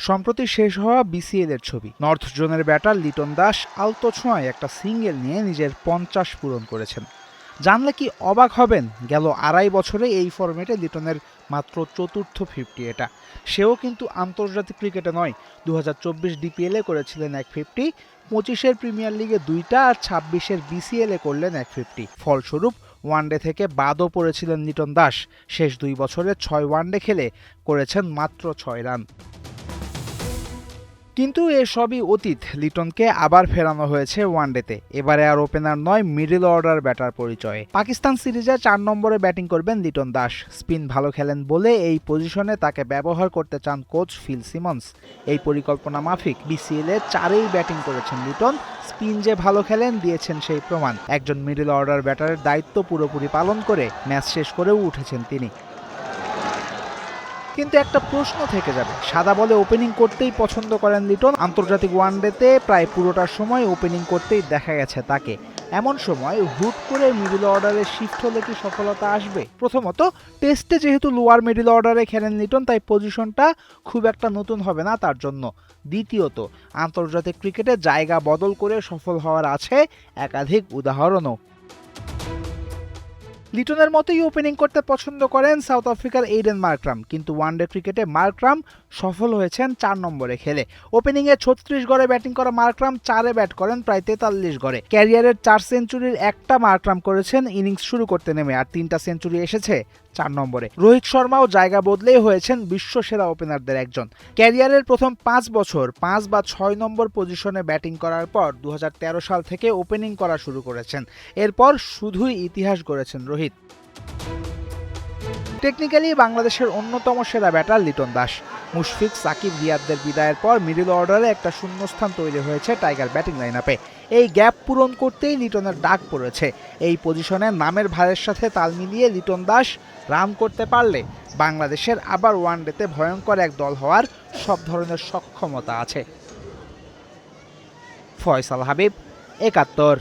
সম্প্রতি শেষ হওয়া বিসিএল এর ছবি। নর্থ জোনের ব্যাটার লিটন দাস আলতো ছোঁয়ায় একটা সিঙ্গেল নিয়ে নিজের 50 পূরণ করেছেন। জানলে কি অবাক হবেন, গেল আড়াই বছরে এই ফরম্যাটে লিটনের মাত্র চতুর্থ 50 এটা। সেও কিন্তু আন্তর্জাতিক ক্রিকেটে নয়, 2024 ডিপিএলে করেছিলেন 150, 25-এর প্রিমিয়ার লিগে 2টা আর 26-এর বিসিএলে করলেন 150। ফলস্বরূপ ওয়ানডে থেকে বাদও পড়েছিলেন লিটন দাস। শেষ 2 বছরে 6 ওয়ানডে খেলে করেছেন মাত্র 6 রান। কিন্তু এসবই অতীত। লিটনকে আবার ফেরানো হয়েছে ওয়ানডেতে। এবারে আর ওপেনার নয়, মিডল অর্ডার ব্যাটার পরিচয়ে। পাকিস্তান সিরিজে 4 নম্বরে ব্যাটিং করবেন লিটন দাস। স্পিন ভালো খেলেন বলে এই পজিশনে তাকে ব্যবহার করতে চান কোচ ফিল সিমন্স। এই পরিকল্পনা মাফিক বিসিএলে 4এই ব্যাটিং করেছেন লিটন। স্পিন যে ভালো খেলেন দিয়েছেন সেই প্রমাণ। একজন মিডল অর্ডার ব্যাটারের দায়িত্ব পুরোপুরি পালন করে ম্যাচ শেষ করেও উঠেছেন তিনি। কিন্তু একটা প্রশ্ন থেকে যাবে, সাদা বলে ওপেনিং করতেই পছন্দ করেন লিটন। আন্তর্জাতিক ওয়ানডেতে প্রায় পুরোটার সময় ওপেনিং করতেই দেখা গেছে তাকে। এমন সময় হুট করে মিডল অর্ডারে শিফট হলে কি সফলতা আসবে? প্রথমত, টেস্টে যেহেতু লোয়ার মিডল অর্ডারে খেলেন লিটন, তাই পজিশনটা খুব একটা নতুন হবে না তার জন্য। দ্বিতীয়ত, আন্তর্জাতিক ক্রিকেটে জায়গা বদল করে সফল হওয়ার আছে একাধিক উদাহরণও। লিটনের মতোই ওপেনিং করতে পছন্দ করেন সাউথ আফ্রিকার এইডেন মার্করাম, কিন্তু ওয়ানডে ক্রিকেটে মার্করাম সফল হয়েছেন 4 নম্বরে খেলে। ওপেনিংয়ে 36 গড়ে ব্যাটিং করা মার্করাম 4-এ ব্যাট করেন প্রায় 43 গড়ে। ক্যারিয়ারের 4 সেঞ্চুরির একটা মার্করাম করেছেন ইনিংস শুরু করতে নেমে, আর 3টা সেঞ্চুরি এসেছে 4 নম্বরে। রোহিত শর্মাও জায়গা বদলেই হয়েছেন বিশ্ব সেরা ওপেনারদের একজন। ক্যারিয়ারের প্রথম 5 বছর 5 বা 6 নম্বর পজিশনে ব্যাটিং করার পর 2013 সাল থেকে ওপেনিং করা শুরু করেছেন। এরপর শুধুই ইতিহাস গড়েছেন রোহিত। টেকনিক্যালি বাংলাদেশের অন্যতম সেরা ব্যাটার লিটন দাস। মুশফিক, সাকিব, রিয়াদদের বিদায়ের পর মিডল অর্ডারে একটা শূন্যস্থান তৈরি হয়েছে টাইগার ব্যাটিং লাইনআপে। এই গ্যাপ পূরণ করতেই লিটনের ডাক পড়েছে। এই পজিশনে নামের ভারের সাথে তাল মিলিয়ে লিটন দাস রান করতে পারলে বাংলাদেশের আবার ওয়ানডেতে ভয়ঙ্কর এক দল হওয়ার সব ধরনের সক্ষমতা আছে। ফয়সাল হাবিব, 71।